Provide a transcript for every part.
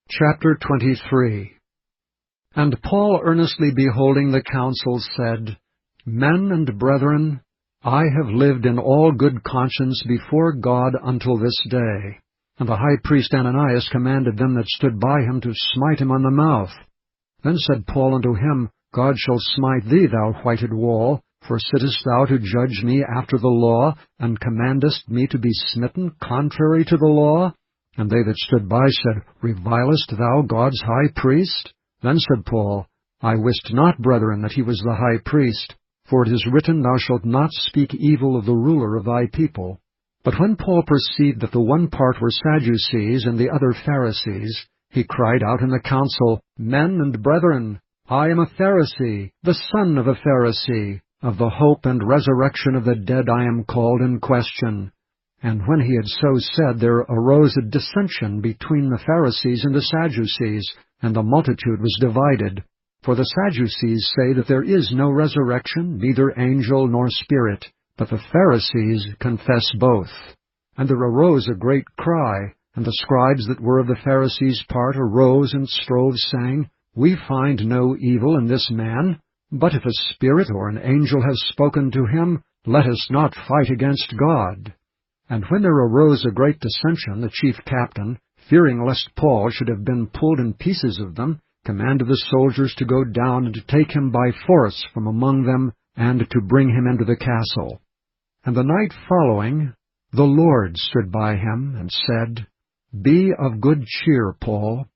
Chapter 23. And Paul, earnestly beholding the council, said, Men and brethren, I have lived in all good conscience before God until this day. And the high priest Ananias commanded them that stood by him to smite him on the mouth. Then said Paul unto him, God shall smite thee, thou whited wall, for sittest thou to judge me after the law, and commandest me to be smitten contrary to the law? And they that stood by said, Revilest thou God's high priest? Then said Paul, I wist not, brethren, that he was the high priest. For it is written, Thou shalt not speak evil of the ruler of thy people. But when Paul perceived that the one part were Sadducees and the other Pharisees, he cried out in the council, Men and brethren, I am a Pharisee, the son of a Pharisee. Of the hope and resurrection of the dead I am called in question. And when he had so said, there arose a dissension between the Pharisees and the Sadducees, and the multitude was divided. For the Sadducees say that there is no resurrection, neither angel nor spirit, but the Pharisees confess both. And there arose a great cry, and the scribes that were of the Pharisees' part arose and strove, saying, We find no evil in this man, but if a spirit or an angel has spoken to him, let us not fight against God. And when there arose a great dissension, the chief captain, fearing lest Paul should have been pulled in pieces of them, commanded the soldiers to go down and to take him by force from among them, and to bring him into the castle. And the night following, the Lord stood by him, and said, Be of good cheer, Paul,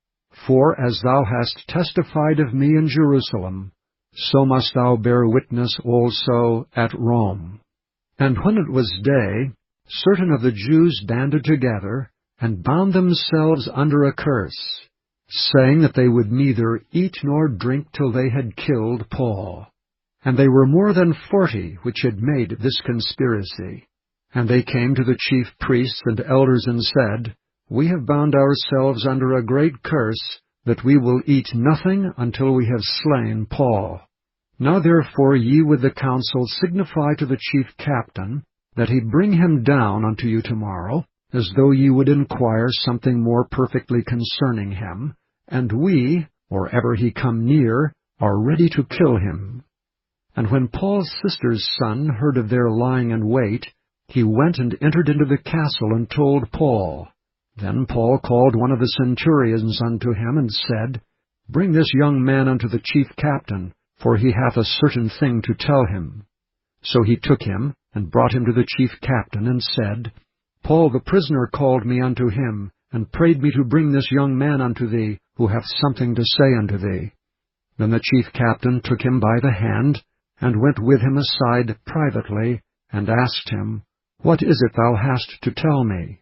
for as thou hast testified of me in Jerusalem, so must thou bear witness also at Rome. And when it was day, certain of the Jews banded together, and bound themselves under a curse, saying that they would neither eat nor drink till they had killed Paul. And they were more than 40 which had made this conspiracy. And they came to the chief priests and elders, and said, We have bound ourselves under a great curse, that we will eat nothing until we have slain Paul. Now therefore ye with the council signify to the chief captain, that he bring him down unto you tomorrow, as though ye would inquire something more perfectly concerning him, and we, or ever he come near, are ready to kill him. And when Paul's sister's son heard of their lying in wait, he went and entered into the castle and told Paul. Then Paul called one of the centurions unto him, and said, Bring this young man unto the chief captain, for he hath a certain thing to tell him. So he took him, and brought him to the chief captain, and said, Paul the prisoner called me unto him, and prayed me to bring this young man unto thee, who hath something to say unto thee. Then the chief captain took him by the hand, and went with him aside privately, and asked him, What is it thou hast to tell me?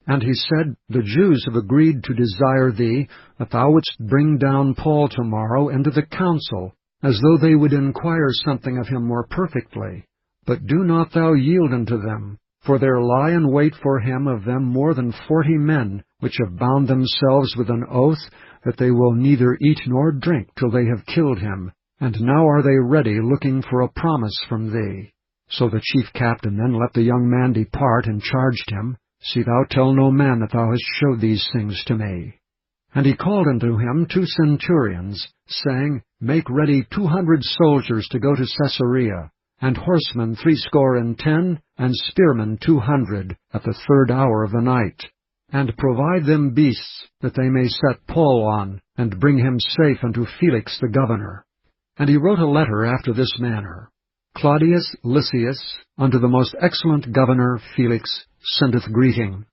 And he said, The Jews have agreed to desire thee, that thou wouldst bring down Paul tomorrow into the council, as though they would inquire something of him more perfectly. But do not thou yield unto them, for there lie in wait for him of them more than 40 men, which have bound themselves with an oath, that they will neither eat nor drink till they have killed him, and now are they ready, looking for a promise from thee. So the chief captain then let the young man depart, and charged him, See thou tell no man that thou hast showed these things to me. And he called unto him 2 centurions, saying, Make ready 200 soldiers to go to Caesarea, and horsemen 70, and spearmen 200, at the 3rd hour of the night. And provide them beasts, that they may set Paul on, and bring him safe unto Felix the governor. And he wrote a letter after this manner, Claudius Lysias, unto the most excellent governor Felix, sendeth greeting.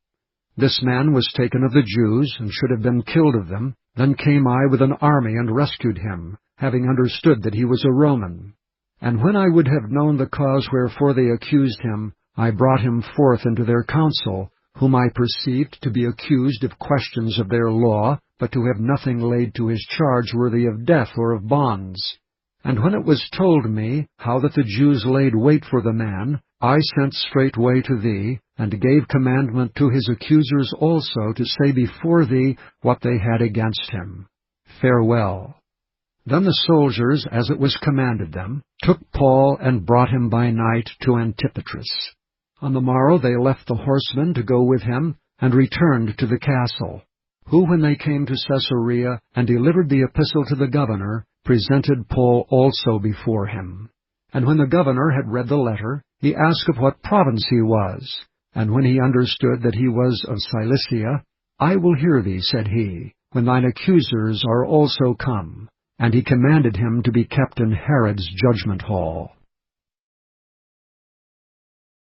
This man was taken of the Jews, and should have been killed of them. Then came I with an army, and rescued him, having understood that he was a Roman. And when I would have known the cause wherefore they accused him, I brought him forth into their council, whom I perceived to be accused of questions of their law, but to have nothing laid to his charge worthy of death or of bonds. And when it was told me how that the Jews laid wait for the man, I sent straightway to thee, and gave commandment to his accusers also to say before thee what they had against him. Farewell. Then the soldiers, as it was commanded them, took Paul and brought him by night to Antipatris. On the morrow they left the horsemen to go with him, and returned to the castle. who, when they came to Caesarea and delivered the epistle to the governor, presented Paul also before him. And when the governor had read the letter, he asked of what province he was. And when he understood that he was of Cilicia, "I will hear thee," said he, "when thine accusers are also come." And he commanded him to be kept in Herod's judgment hall.